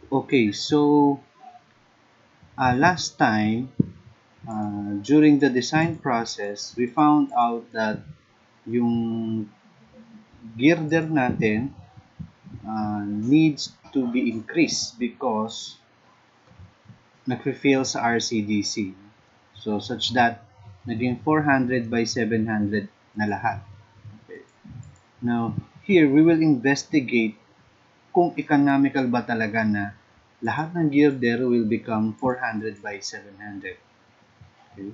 Okay, so last time, during the design process, we found out that yung girder natin needs to be increased because nagfe-fail sa RCDC. So, such that naging 400 by 700 na lahat. Okay. Now, here we will investigate kung economical ba talaga na lahat ng girder will become 400 by 700. Okay.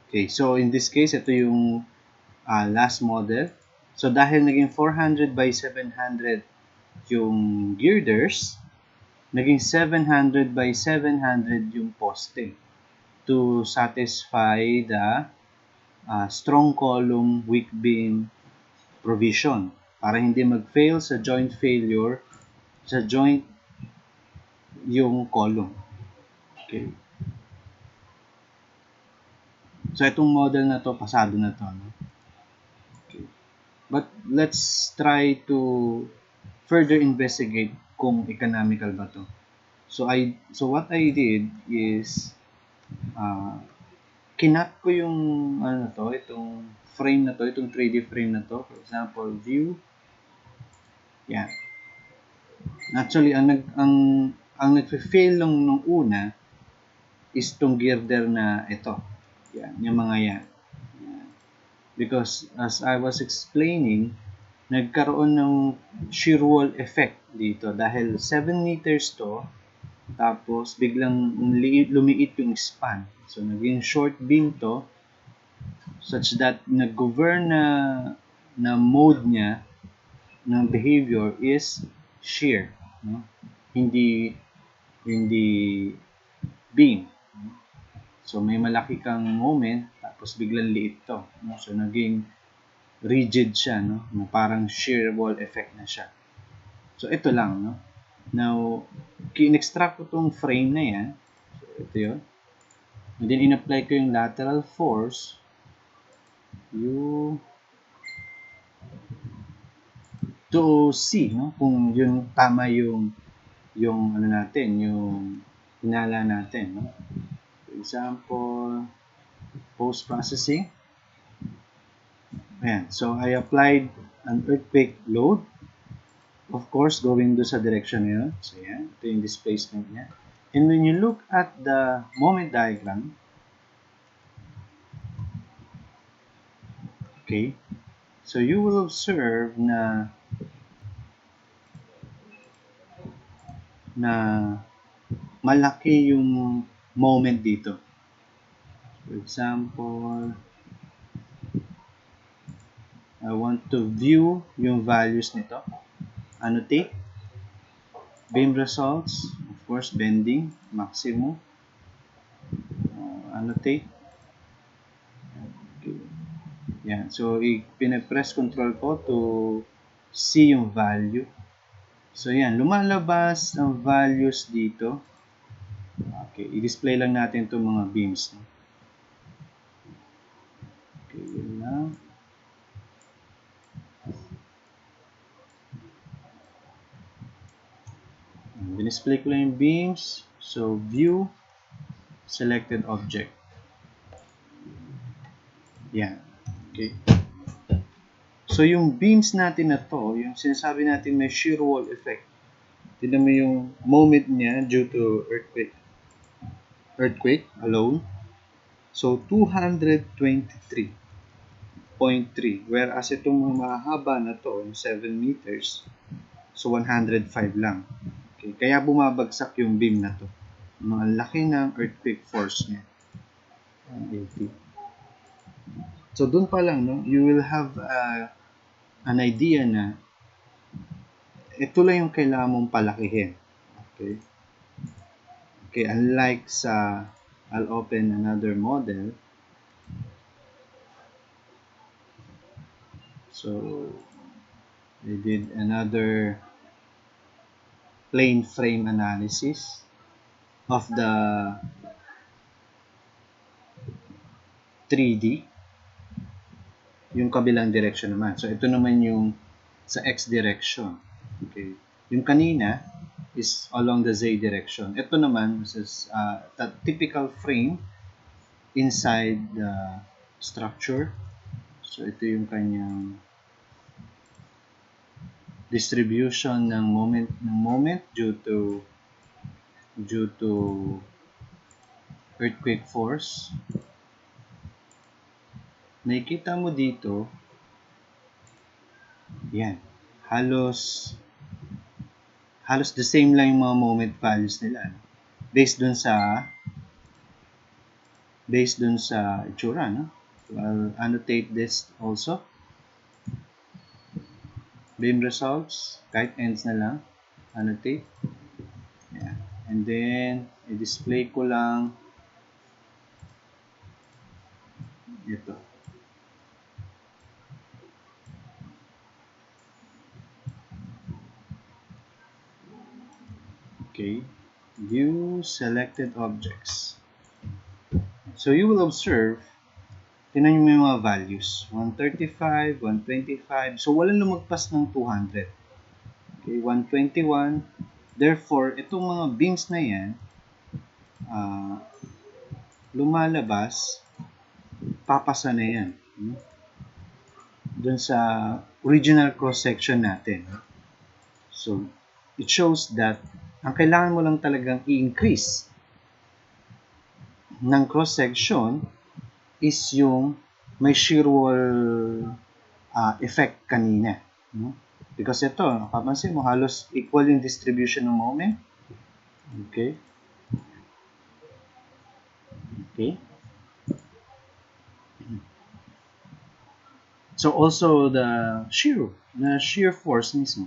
Okay, so in this case, ito yung last model. So dahil naging 400 by 700 yung girders, naging 700 by 700 yung poste to satisfy the strong column, weak beam provision para hindi mag-fail sa joint failure sa joint yung column. Okay. So itong model na to, pasado na to. No? Okay. But let's try to further investigate kung economical ba to. So what I did is kinat ko yung ano na to, itong frame na to, itong 3D frame na to. For example, view. Yan. Actually, ang nagfe-fail lang nung una is tong girder na ito. Yan, yung mga yan. Because as I was explaining, nagkaroon ng shear wall effect dito dahil 7 meters to, tapos biglang lumiit yung span. So naging short beam to such that nag-govern na mode niya ng behavior is shear, no? Hindi beam. So may malaki kang moment tapos biglang liit to, no? So naging rigid siya, no? Parang shear wall effect na siya. So ito lang, no? Now, in-extract ko tong frame na yan. So ito yun. And then in-apply ko yung lateral force to see, no? Kung yun tama yung ano natin, yung hinala natin, no? For example, post-processing. Ayan. So I applied an earthquake load. Of course, going do sa direction na yun. So yan, ito yung displacement niya. And when you look at the moment diagram, okay, so you will observe na malaki yung moment dito. For example, I want to view yung values nito. Annotate. Beam results. Of course, bending. Maximum. Annotate. Okay. Yan. So, pinapress control ko to see yung value. So, yan. Lumalabas ang values dito. Okay. I-display lang natin itong mga beams. Okay. Yun lang. Display ko lang yung beams. So, view, selected object. Yan. Okay. So, yung beams natin na to, yung sinasabi natin may shear wall effect, tignan mo yung moment niya due to earthquake alone. So, 223.3. Whereas itong mga mahaba na to, yung 7 meters, so 105 lang. Okay. Kaya bumabagsak yung beam na to. Mga laki ng earthquake force niya. 180. So, dun pa lang, no, you will have an idea na ito lang yung kailangan mong palakihin. Okay. Okay, unlike sa, I'll open another model. So, we did another plane frame analysis of the 3D. Yung kabilang direction naman. So, ito naman yung sa X direction. Okay. Yung kanina is along the Z direction. Ito naman is the typical frame inside the structure. So ito yung kanyang distribution ng moment due to earthquake force. Nakikita mo dito, yan, halos the same lang yung mga moment values nila, no? based dun sa itsura, no? So I'll annotate this also. Beam results, kahit ends na lang, annotate. Yan. And then, i-display ko lang ito. Okay. View selected objects. So you will observe, tinan nyo yung mga values. 135, 125. So walang lumagpas ng 200. Okay, 121. Therefore, itong mga beams na yan, lumalabas, papasa na yan. Dun sa original cross-section natin. So, it shows that ang kailangan mo lang talagang i-increase ng cross-section is yung may shear wall effect kanina. Because ito, napapansin mo, halos equal yung distribution ng moment. Okay. Okay. So also the shear force mismo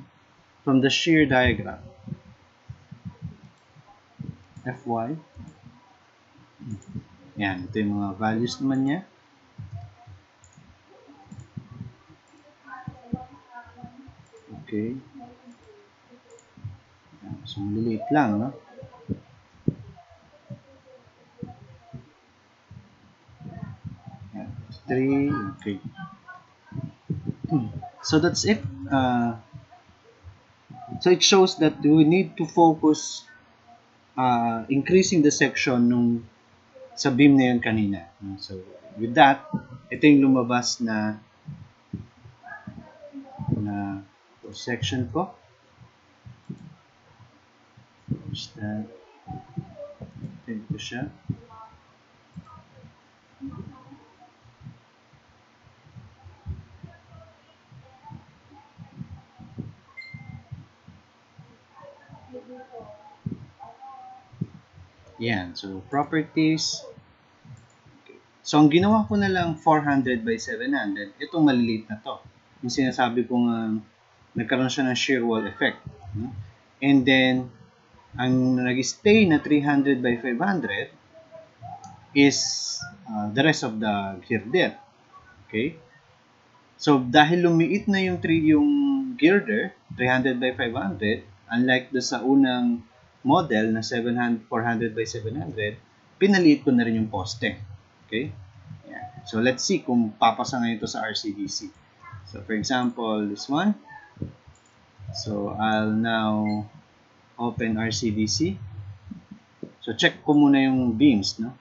from the shear diagram. Fy. Yan, ito yung mga values naman niya. Okay. Yan, so maliliit lang, no? Yan, 3, okay. So that's it. So it shows that we need to focus increasing the section nung sa beam na yun kanina. So with that, ito yung lumabas na section ko. Just ito siya. Yan. So, properties. Okay. So, ang ginawa ko na lang 400 by 700. Itong maliliit na to. Yung sinasabi kong nagkaroon siya ng shear wall effect. And then, ang nag-stay na 300 by 500 is the rest of the girder. Okay? So, dahil lumiit na yung girder, 300 by 500, unlike sa unang model na 400 by 700, pinaliit ko na rin yung poste. Okay? Yeah. So, let's see kung papasa ngayon ito sa RCDC. So, for example, this one. So, I'll now open RCDC. So, check ko muna yung beams, no?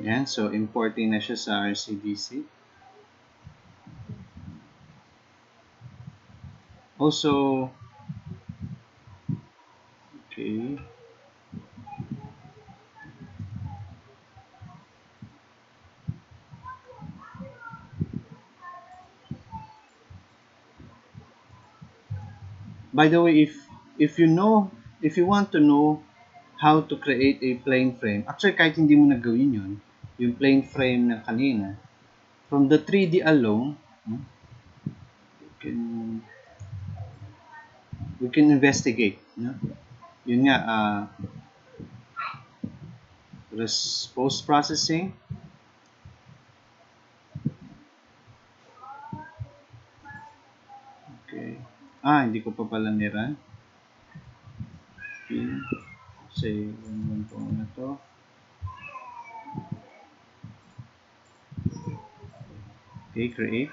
Yan, so importing na siya sa RCDC. Also, okay. By the way, if you want to know how to create a plane frame, actually kahit hindi mo na gawin yun, yung plane frame na kanina, from the 3D alone, we can investigate. No? Yun nga, Post-processing. Okay. Hindi ko pa pala niran. Pin. Say, one po na to. Okay, create.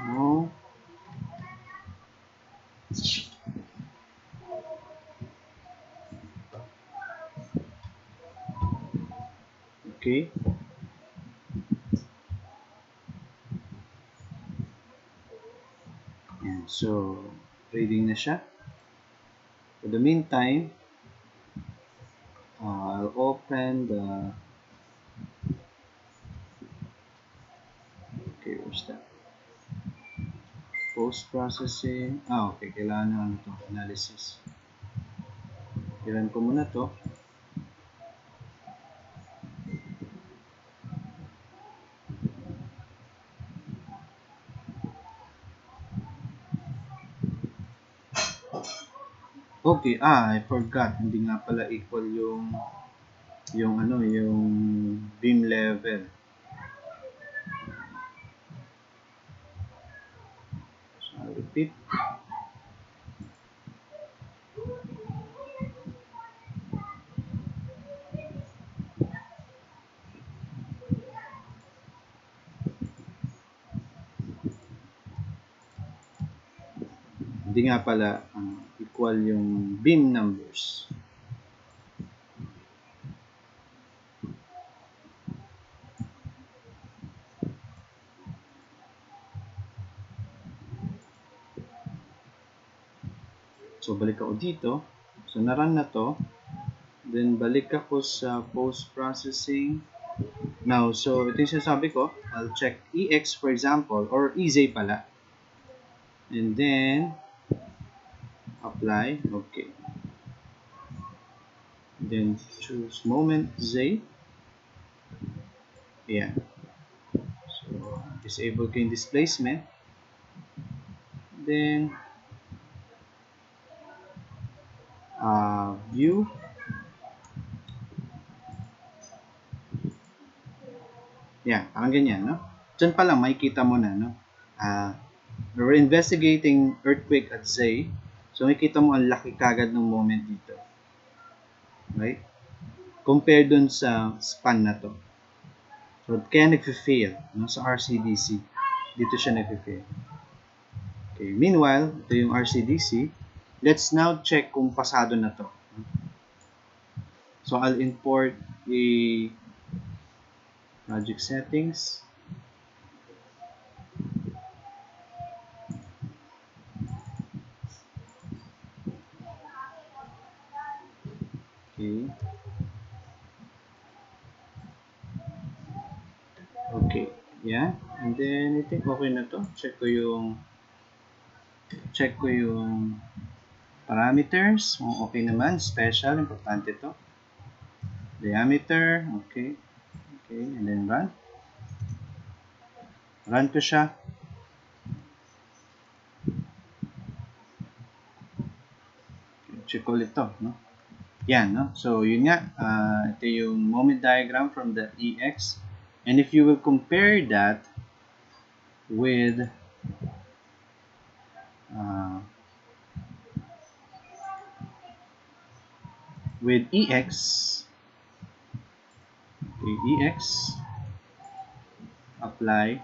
No. Okay. Yan. So, reading na siya. For the meantime, I'll open the... Okay, where's that? Post-processing. Okay. Kailangan na ano to, analysis. Kailan ko muna to. Okay, I forgot. Hindi nga pala equal yung ano, yung beam level. So, I'll repeat. Hindi nga pala equal yung beam numbers. So, balik ako dito. So, na-run na to. Then, balik ako sa post-processing. Now, so, ito yung sinasabi ko. I'll check EX, for example, or EZ pala. And then, apply. Okay. Then, choose moment Z. Yeah. So, disable ko yung displacement. Then, view. Yeah, parang ganyan, no? Diyan pa lang, makikita mo na, no? We're investigating earthquake at Z. So, makikita mo ang laki kagad ng moment dito. Right? Compare dun sa span na to. So, kaya nag-fail, no? Sa RCDC. Dito siya nag-fail. Okay, meanwhile, ito yung RCDC. Let's now check kung pasado na to. So, I'll import a project settings. Okay. Okay. Yeah. And then, I think okay na to. Check ko yung parameters. Kung okay naman. Special. Importante to. Diameter. Okay. Okay. And then run. Run ko siya. Check ulit to, no? Yan, no? So, yun nga. Ito yung moment diagram from the EX. And if you will compare that with EX, okay, EX, apply,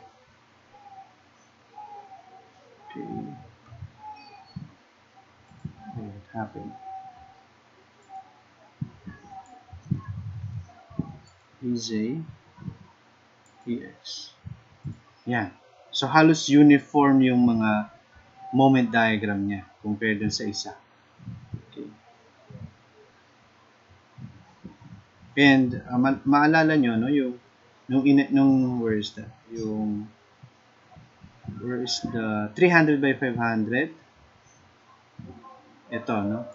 okay, what happened? EZ, EX. Yan. So, halos uniform yung mga moment diagram niya compared dun sa isa. Okay. And maalala nyo, no, yung nung where is that? Where is the 300 by 500? Ito, no?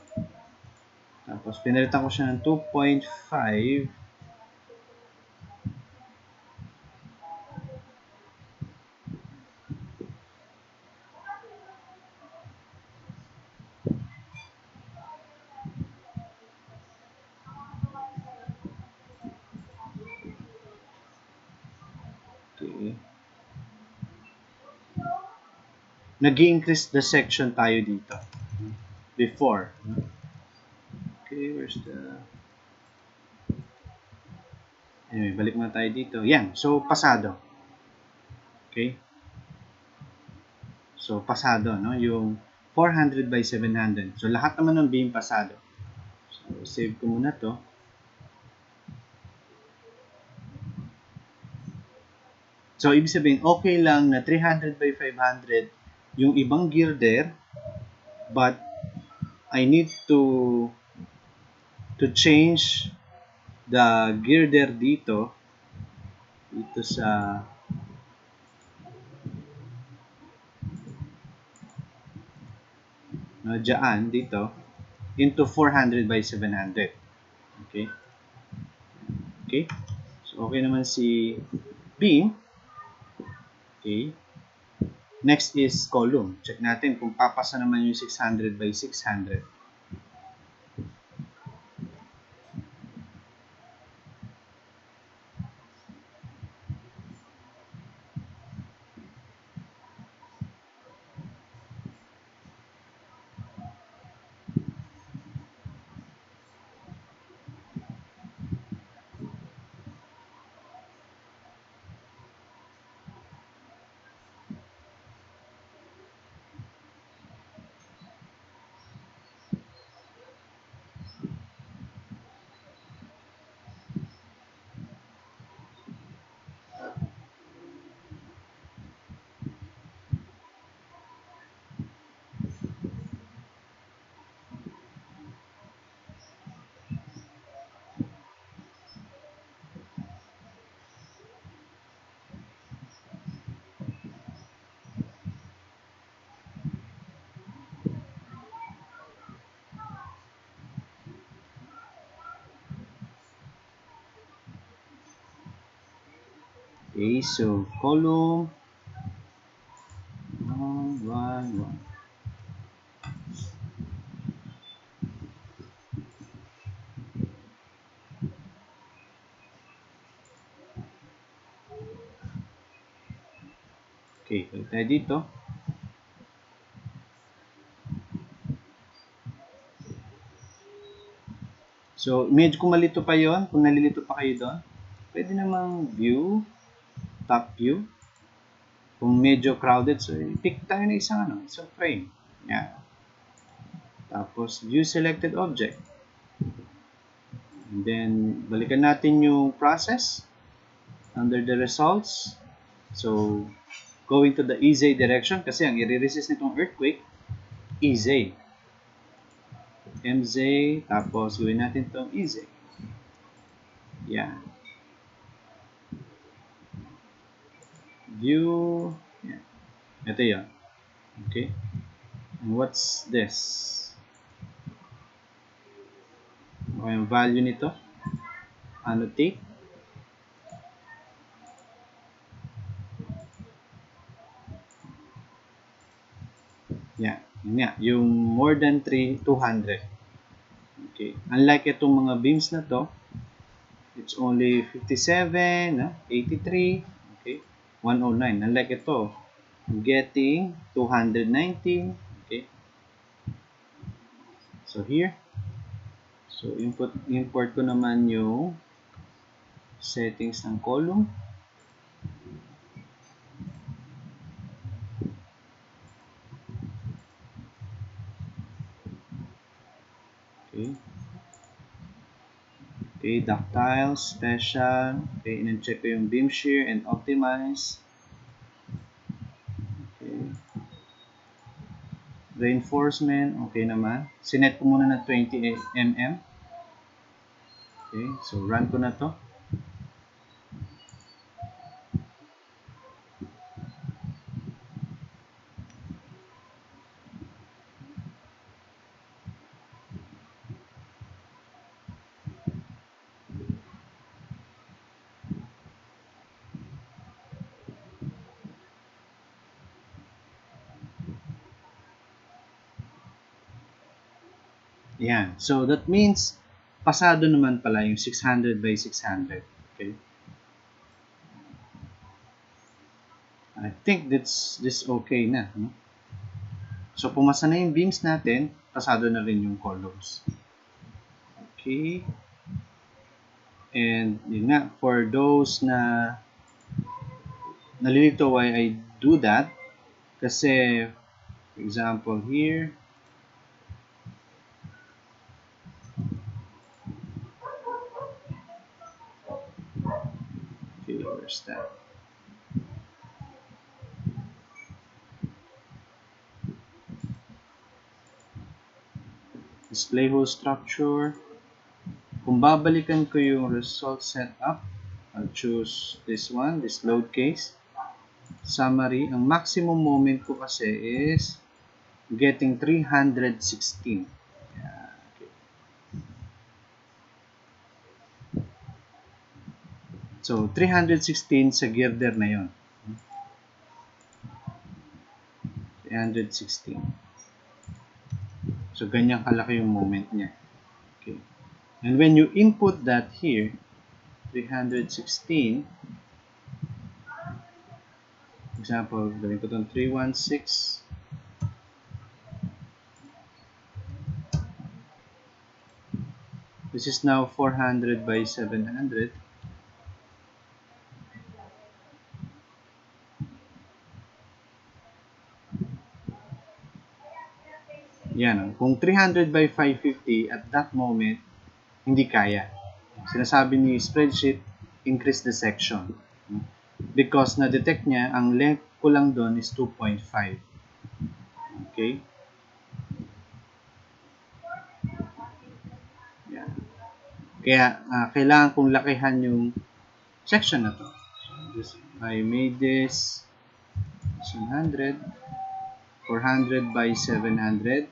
Tapos pinalitan ko siya ng 2.5. Okay. Nag-i-increase the section tayo dito. Before. No? Okay, where's the... Anyway, balik muna tayo dito. Yan. So, pasado. Okay? So, pasado, no? Yung 400 by 700. So, lahat naman ng beam pasado. So, save ko muna to. So, ibig sabihin, okay lang na 300 by 500 yung ibang girder, but I need to change the girder dito sa no, dyan, dito, into 400 by 700. Okay? Okay? So, okay naman si beam. Okay? Next is column. Check natin kung papasa naman yung 600 by 600. Okay, so column 1, 1, 1. Okay, balik tayo dito. So, medyo kung malito pa yon, kung nalilito pa kayo doon, pwede namang view, top view. Kung medyo crowded, so pick tayo ng isang frame. Yan. Tapos, view selected object. And then, balikan natin yung process under the results. So, going to the EZ direction kasi ang i-resist nitong earthquake, EZ. MZ, tapos gawin natin itong EZ. Yan. View. Yan. Ito yun. Okay. And what's this? Okay, yung value nito. Annotate. Yan. Yun nga. Yung more than 200. Okay. Unlike itong mga beams na to, it's only 57, 83, okay, 109. Unlike ito, getting 219, okay. So here, so import ko naman yung settings ng column. Okay. Okay, ductile, special. Okay, in-check ko yung beam shear and optimize. Okay. Reinforcement, okay naman. Sinet ko muna ng 20 mm. Okay, so run ko na to. Yan. So that means pasado naman pala yung 600 by 600. Okay. I think this okay na. No? So pumasa na yung beams natin, pasado na rin yung columns. Okay. And yun nga, for those na nalilito why I do that, kasi for example here, okay, where's that? Display hole structure. Kung babalikan ko yung result setup, I'll choose this one, this load case. Summary, ang maximum moment ko kasi is getting 316. Yeah, okay. So, 316 sa girder na yon. 316. So, ganyan kalaki yung moment niya. Okay. And when you input that here, 316, example, gawin ko itong 316. This is now 400 by 700. Yan. Kung 300 by 550 at that moment, hindi kaya. Sinasabi ni spreadsheet, increase the section. Because na-detect niya, ang length ko lang doon is 2.5. Okay? Yan. Kaya, kailangan kong lakihan yung section na to. So, I made this 100, 400 by 700.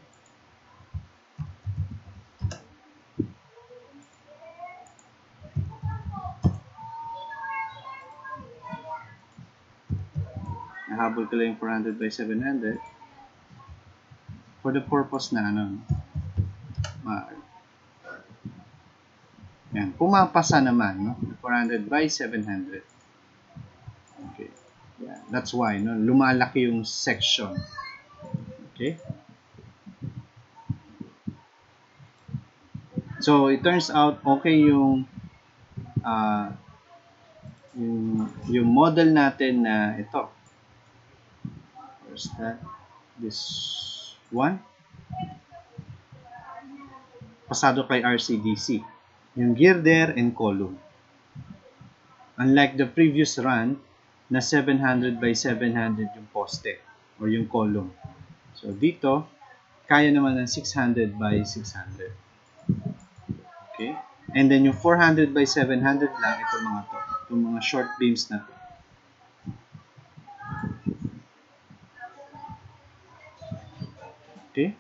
Nahabol ko lang yung 400 by 700 for the purpose na yan, pumapasa naman, no? 400 by 700. Okay. Yeah, that's why, no? Lumalaki yung section. Okay? So, it turns out, okay yung yung model natin na ito. Where's that? This one. Pasado kay RCDC. Yung girder and column. Unlike the previous run, na 700 by 700 yung poste or yung column. So, dito, kaya naman ng 600 by 600. Okay? And then yung 400 by 700 lang, itong mga to. Itong mga short beams na to. Okay?